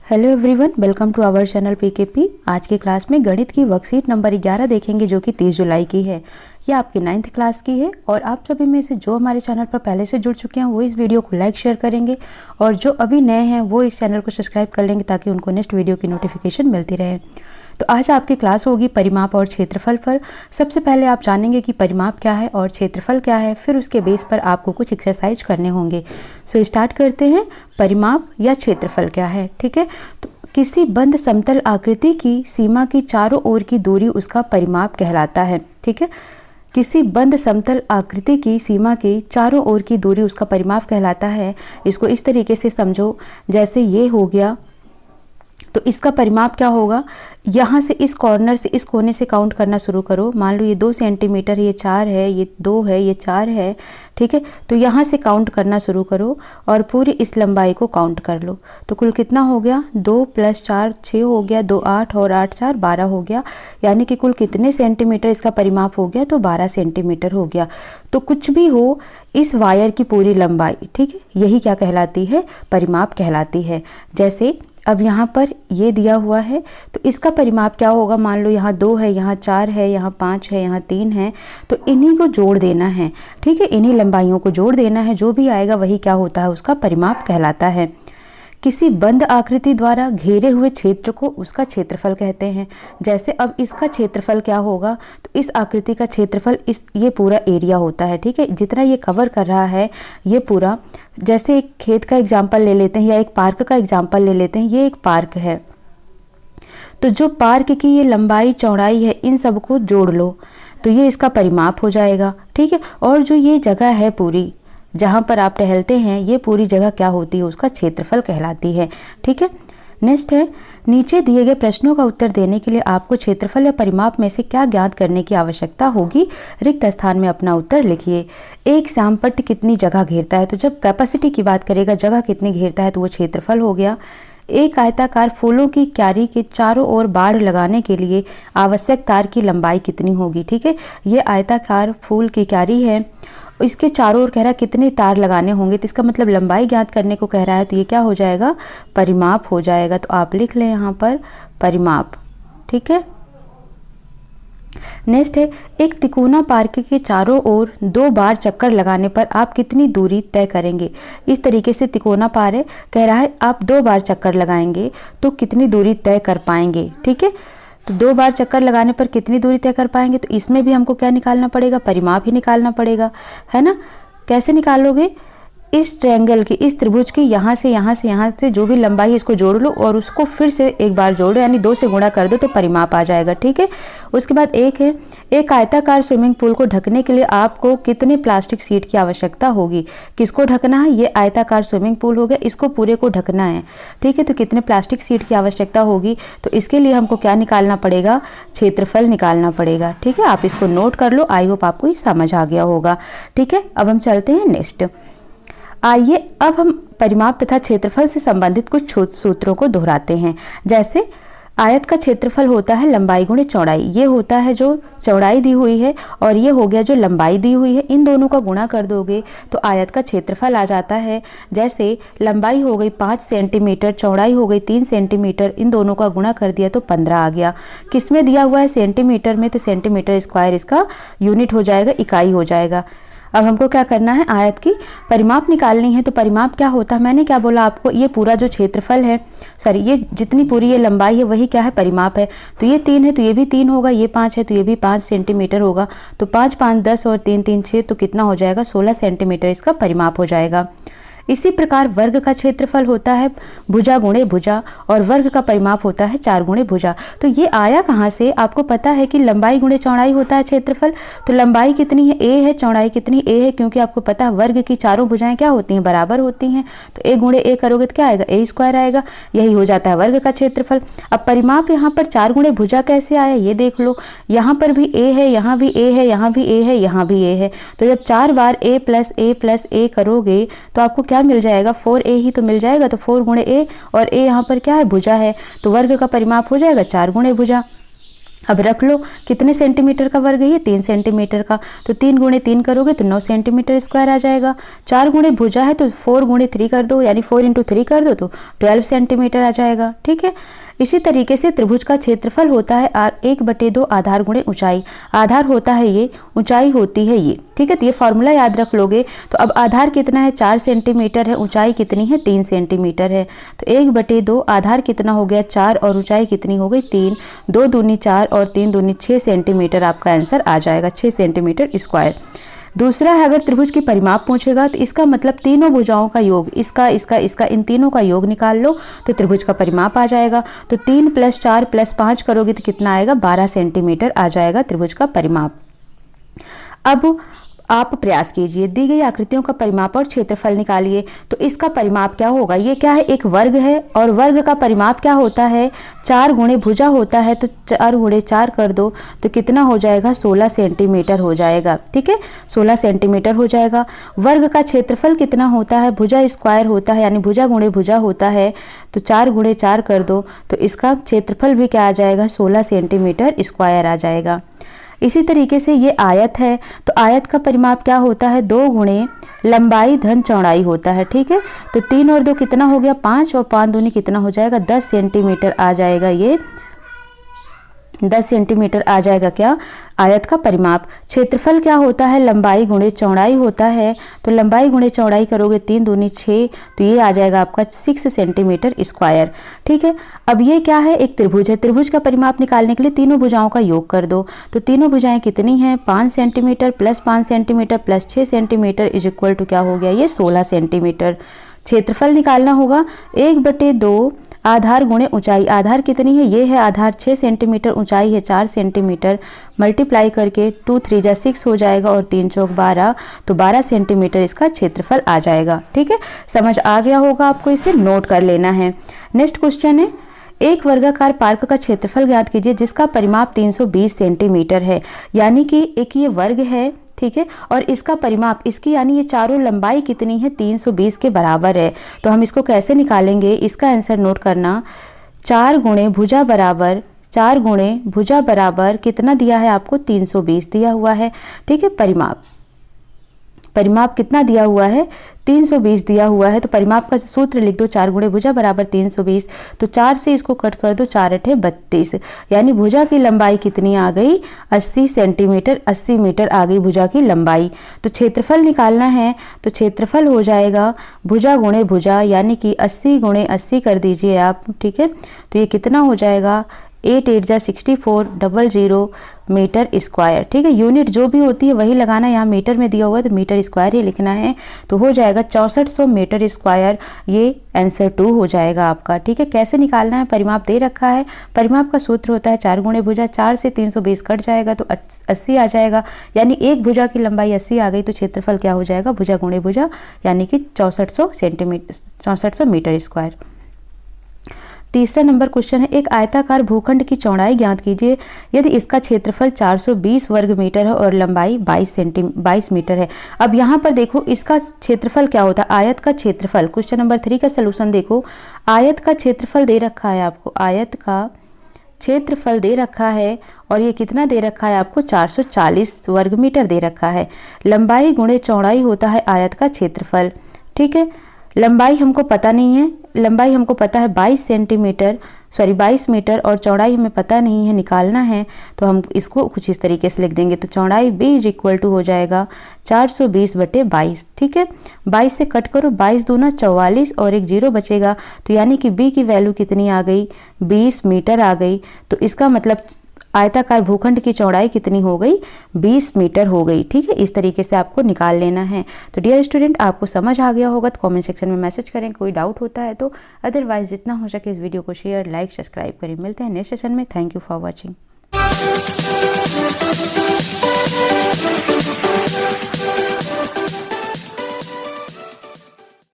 Hello everyone, welcome to our channel PKP. आज की class में गणित की वर्कशीट नंबर 11 देखेंगे जो कि 30 जुलाई की है। ये आपकी 9th क्लास की है और आप सभी में से जो हमारे चैनल पर पहले से जुड़ चुके हैं वो इस वीडियो को लाइक शेयर करेंगे और जो अभी नए हैं वो इस चैनल को सब्सक्राइब कर लेंगे ताकि उनको नेक्स्ट वीडियो की नोटिफिकेशन मिलती रहे। तो आज आपकी क्लास होगी परिमाप और क्षेत्रफल पर। सबसे पहले आप जानेंगे कि परिमाप क्या है और क्षेत्रफल क्या है, फिर उसके बेस पर आपको कुछ एक्सरसाइज करने होंगे। सो स्टार्ट करते हैं। परिमाप या क्षेत्रफल क्या है, ठीक है। तो किसी बंद समतल आकृति की सीमा की चारों ओर की दूरी उसका परिमाप कहलाता है, ठीक है। किसी बंद समतल आकृति की सीमा की चारों ओर की दूरी उसका परिमाप कहलाता है। इसको इस तरीके से समझो, जैसे ये हो गया तो इसका परिमाप क्या होगा, यहाँ से इस कॉर्नर से इस कोने से काउंट करना शुरू करो। मान लो ये 2 सेंटीमीटर, ये 4 है, ये 2 है, ये 4 है, ठीक है। तो यहाँ से काउंट करना शुरू करो और पूरी इस लंबाई को काउंट कर लो। तो कुल कितना हो गया, 2 + 4 6 हो गया, 2 8 और 8 4 12 हो गया। यानी कि कुल कितने सेंटीमीटर इसका परिमाप हो गया, तो 12 सेंटीमीटर हो गया। तो कुछ भी हो, इस वायर की पूरी लंबाई, ठीक है, यही क्या कहलाती है, परिमाप कहलाती है। जैसे अब यहाँ पर ये दिया हुआ है तो इसका परिमाप क्या होगा, मान लो यहाँ 2 है, यहाँ 4 है, यहाँ 5 है, यहाँ 3 है, तो इन्हीं को जोड़ देना है, ठीक है। इन्हीं लंबाइयों को जोड़ देना है, जो भी आएगा वही क्या होता है, उसका परिमाप कहलाता है। किसी बंद आकृति द्वारा घेरे हुए क्षेत्र को उसका क्षेत्रफल कहते हैं। जैसे अब इसका क्षेत्रफल क्या होगा, तो इस आकृति का क्षेत्रफल ये पूरा एरिया होता है, ठीक है। जितना ये कवर कर रहा है ये पूरा, जैसे एक खेत का एग्जाम्पल ले लेते हैं या एक पार्क का एग्जाम्पल ले लेते हैं। ये एक पार्क है, तो जो पार्क की ये लंबाई चौड़ाई है इन सबको जोड़ लो तो ये इसका परिमाप हो जाएगा, ठीक है। और जो ये जगह है पूरी जहाँ पर आप टहलते हैं, ये पूरी जगह क्या होती है, उसका क्षेत्रफल कहलाती है, ठीक है। नेक्स्ट है, नीचे दिए गए प्रश्नों का उत्तर देने के लिए आपको क्षेत्रफल या परिमाप में से क्या ज्ञात करने की आवश्यकता होगी। रिक्त स्थान में अपना उत्तर लिखिए। एक श्यामपट्ट कितनी जगह घेरता है, तो जब कैपेसिटी की बात करेगा, जगह कितनी घेरता है, तो वो क्षेत्रफल हो गया। एक आयताकार फूलों की क्यारी के चारों ओर बाड़ लगाने के लिए आवश्यक तार की लंबाई कितनी होगी, ठीक है। ये आयताकार फूल की क्यारी है, इसके चारों ओर कह रहा है कितने तार लगाने होंगे, तो इसका मतलब लंबाई ज्ञात करने को कह रहा है, तो ये क्या हो जाएगा, परिमाप हो जाएगा। तो आप लिख लें यहाँ पर परिमाप, ठीक है। नेक्स्ट है, एक तिकोना पार्क के चारों ओर 2 बार चक्कर लगाने पर आप कितनी दूरी तय करेंगे। इस तरीके से तिकोना पार है, कह रहा है आप 2 बार चक्कर लगाएंगे तो कितनी दूरी तय कर पाएंगे, ठीक है। तो 2 बार चक्कर लगाने पर कितनी दूरी तय कर पाएंगे, तो इसमें भी हमको क्या निकालना पड़ेगा, परिमाप ही निकालना पड़ेगा, है ना। कैसे निकालोगे, इस ट्रायंगल की, इस त्रिभुज की यहाँ से जो भी लंबाई है इसको जोड़ लो और उसको फिर से एक बार जोड़ो, यानी 2 से गुणा कर दो तो परिमाप आ जाएगा, ठीक है। उसके बाद एक है, एक आयताकार स्विमिंग पूल को ढकने के लिए आपको कितने प्लास्टिक शीट की आवश्यकता होगी। किसको ढकना है, ये आयताकार स्विमिंग पूल हो गया, इसको पूरे को ढकना है, ठीक है। तो कितने प्लास्टिक शीट की आवश्यकता होगी, तो इसके लिए हमको क्या निकालना पड़ेगा, क्षेत्रफल निकालना पड़ेगा, ठीक है। आप इसको नोट कर लो, आई होप आपको ये समझ आ गया होगा, ठीक है। अब हम चलते हैं नेक्स्ट। आइए अब हम परिमाप तथा क्षेत्रफल से संबंधित कुछ सूत्रों को दोहराते हैं। जैसे आयत का क्षेत्रफल होता है लंबाई गुणे चौड़ाई, ये होता है जो चौड़ाई दी हुई है और ये हो गया जो लंबाई दी हुई है, इन दोनों का गुणा कर दोगे तो आयत का क्षेत्रफल आ जाता है। जैसे लंबाई हो गई 5 सेंटीमीटर, चौड़ाई हो गई 3 सेंटीमीटर, इन दोनों का गुणा कर दिया तो 15 आ गया। किस में दिया हुआ है, सेंटीमीटर में, तो सेंटीमीटर स्क्वायर इसका यूनिट हो जाएगा, इकाई हो जाएगा। अब हमको क्या करना है, आयत की परिमाप निकालनी है। तो परिमाप क्या होता है, मैंने क्या बोला आपको, ये पूरा जो क्षेत्रफल है, सॉरी ये जितनी पूरी ये लंबाई है वही क्या है, परिमाप है। तो ये 3 है तो ये भी 3 होगा, ये 5 है तो ये भी 5 सेंटीमीटर होगा। तो 5 5 10 और 3 3 6, तो कितना हो जाएगा, 16 सेंटीमीटर इसका परिमाप हो जाएगा। इसी प्रकार वर्ग का क्षेत्रफल होता है भुजा गुणे भुजा और वर्ग का परिमाप होता है 4 गुणे भुजा। तो ये आया कहाँ से, आपको पता है कि लंबाई गुणे चौड़ाई होता है क्षेत्रफल। तो लंबाई कितनी है, a है, चौड़ाई कितनी a है, क्योंकि आपको पता है वर्ग की चारों भुजाएं क्या होती हैं, बराबर होती हैं। तो a गुणे a करोगे तो क्या आएगा, a स्क्वायर आएगा, यही हो जाता है वर्ग का क्षेत्रफल। अब परिमाप यहाँ पर 4 गुणे भुजा कैसे आया, ये देख लो। यहाँ पर भी a है, यहाँ भी a है, यहाँ भी a है, यहाँ भी a है। तो जब 4 बार a + a करोगे तो आपको क्या मिल जाएगा, 4a ही तो मिल जाएगा। तो 4 गुणे a, और a यहाँ पर क्या है, भुजा है, तो वर्ग का परिमाप हो जाएगा 4 गुणे भुजा। अब रख लो कितने सेंटीमीटर का वर्ग है ये, 3 सेंटीमीटर का, तो 3 गुणे 3 करोगे तो 9 सेंटीमीटर स्क्वायर आ जाएगा। 4 गुणे भुजा है तो 4 गुणे 3 कर दो, यानी 4 इंटू 3 कर दो तो 12 सेंटीमीटर आ जाएगा। ठीक है, इसी तरीके से त्रिभुज का क्षेत्रफल होता है 1/2 आधार गुणे ऊंचाई। आधार होता है ये, ऊंचाई होती है ये। ठीक है, तो ये फॉर्मूला याद रख लोगे। तो अब आधार कितना है, 4 सेंटीमीटर है, ऊंचाई कितनी है, 3 सेंटीमीटर है। तो 1/2 आधार कितना हो गया, 4, और ऊंचाई कितनी हो गई, 3। 2 दूनी 4 और 3 दूनी 6 सेंटीमीटर आपका आंसर आ जाएगा, 6 सेंटीमीटर स्क्वायर। दूसरा है, अगर त्रिभुज की परिमाप पूछेगा तो इसका मतलब तीनों भुजाओं का योग, इसका इन तीनों का योग निकाल लो तो त्रिभुज का परिमाप आ जाएगा। तो 3 + 4 + 5 करोगे तो कितना आएगा, 12 सेंटीमीटर आ जाएगा त्रिभुज का परिमाप। अब आप प्रयास कीजिए, दी गई आकृतियों का परिमाप और क्षेत्रफल निकालिए। तो इसका परिमाप क्या होगा, ये क्या है, एक वर्ग है, और वर्ग का परिमाप क्या होता है, 4 गुणे भुजा होता है, तो 4 गुणे 4 कर दो तो कितना हो जाएगा, 16 सेंटीमीटर हो जाएगा। ठीक है, 16 सेंटीमीटर हो जाएगा। वर्ग का क्षेत्रफल कितना होता है, भुजा स्क्वायर होता है, यानी भुजा गुणे भुजा होता है, तो 4 गुणे 4 कर दो तो इसका क्षेत्रफल भी क्या आ जाएगा, 16 सेंटीमीटर स्क्वायर आ जाएगा। इसी तरीके से ये आयत है, तो आयत का परिमाप क्या होता है, 2 गुणे लंबाई धन चौड़ाई होता है। ठीक है, तो 3 और 2 कितना हो गया, 5, और 5 दूनी कितना हो जाएगा, 10 सेंटीमीटर आ जाएगा, ये 10 सेंटीमीटर आ जाएगा क्या, आयत का परिमाप। क्षेत्रफल क्या होता है, लंबाई गुणे चौड़ाई होता है, तो लंबाई गुणे चौड़ाई करोगे 3 दूनी 6, तो ये आ जाएगा आपका 6 सेंटीमीटर स्क्वायर। ठीक है, अब ये क्या है, एक त्रिभुज है, त्रिभुज का परिमाप निकालने के लिए तीनों भुजाओं का योग कर दो। तो तीनों भुजाएं कितनी हैं, 5 centimetre + 5 centimetre + 6 centimetre equal to क्या हो गया, ये 16 सेंटीमीटर। क्षेत्रफल निकालना होगा 1/2 आधार गुणे ऊंचाई। आधार कितनी है, ये है आधार 6 सेंटीमीटर, ऊंचाई है 4 सेंटीमीटर, मल्टीप्लाई करके 2 3 जा 6 हो जाएगा और 3 चौक 12, तो 12 सेंटीमीटर इसका क्षेत्रफल आ जाएगा। ठीक है, समझ आ गया होगा आपको, इसे नोट कर लेना है। नेक्स्ट क्वेश्चन है, एक वर्गाकार पार्क का क्षेत्रफल ज्ञात कीजिए जिसका परिमाप 320 सेंटीमीटर है। यानी कि एक ये वर्ग है, ठीक है, और इसका परिमाप, इसकी यानी ये चारों लंबाई कितनी है, 320 के बराबर है। तो हम इसको कैसे निकालेंगे, इसका आंसर नोट करना, 4 गुणे भुजा बराबर, 4 गुणे भुजा बराबर कितना दिया है आपको, 320 दिया हुआ है। ठीक है, परिमाप कितना दिया हुआ है, 320 दिया हुआ है। तो परिमाप का सूत्र लिख दो, 4 गुणे भुजा बराबर 320, तो 4 से इसको कट कर दो, 4 × 8 = 32, यानी भुजा की लंबाई कितनी आ गई, 80 सेंटीमीटर, 80 मीटर आ गई भुजा की लंबाई। तो क्षेत्रफल निकालना है, तो क्षेत्रफल हो जाएगा भुजा गुणे भुजा, यानी कि 80 गुणे 80 कर दीजिए आप। ठीक है, तो ये कितना हो जाएगा, 8 8 जा 64 00 मीटर स्क्वायर। ठीक है, यूनिट जो भी होती है वही लगाना, यहाँ मीटर में दिया हुआ है तो मीटर स्क्वायर ही लिखना है। तो हो जाएगा 6400 मीटर स्क्वायर, ये आंसर 2 हो जाएगा आपका। ठीक है, कैसे निकालना है, परिमाप दे रखा है, परिमाप का सूत्र होता है 4 गुणे भुजा, 4 से 320 कट जाएगा तो 80 आ जाएगा, यानी एक भुजा की लंबाई 80 आ गई। तो क्षेत्रफल क्या हो जाएगा, भुजा गुणे भुजा, यानी कि 6400 सेंटीमीटर, 6400 मीटर स्क्वायर। तीसरा नंबर क्वेश्चन है, एक आयताकार भूखंड की चौड़ाई ज्ञात कीजिए यदि इसका क्षेत्रफल 420 वर्ग मीटर है और लंबाई 22 मीटर है। अब यहाँ पर देखो इसका क्षेत्रफल क्या होता है, आयत का क्षेत्रफल। क्वेश्चन नंबर 3 का सलूशन देखो, आयत का क्षेत्रफल दे रखा है आपको, आयत का क्षेत्रफल दे रखा है और ये कितना दे रखा है आपको, 440 वर्ग मीटर दे रखा है। लंबाई गुणे चौड़ाई होता है आयत का क्षेत्रफल। ठीक है, लंबाई हमको पता नहीं है, लंबाई हमको पता है 22 मीटर और चौड़ाई हमें पता नहीं है, निकालना है। तो हम इसको कुछ इस तरीके से लिख देंगे, तो चौड़ाई b = हो जाएगा 420/22। ठीक है, 22 से कट करो, 22 दूना 44 और एक 0 बचेगा, तो यानी कि b की वैल्यू कितनी आ गई, 20 मीटर आ गई। तो इसका मतलब आयताकार भूखंड की चौड़ाई कितनी हो गई, 20 मीटर हो गई। ठीक है, इस तरीके से आपको निकाल लेना है। तो डियर स्टूडेंट, आपको समझ आ गया होगा तो कमेंट सेक्शन में मैसेज करें, कोई डाउट होता है तो। अदरवाइज जितना हो सके इस वीडियो को शेयर, लाइक, सब्सक्राइब करें। मिलते हैं नेक्स्ट सेशन में। Thank you for watching.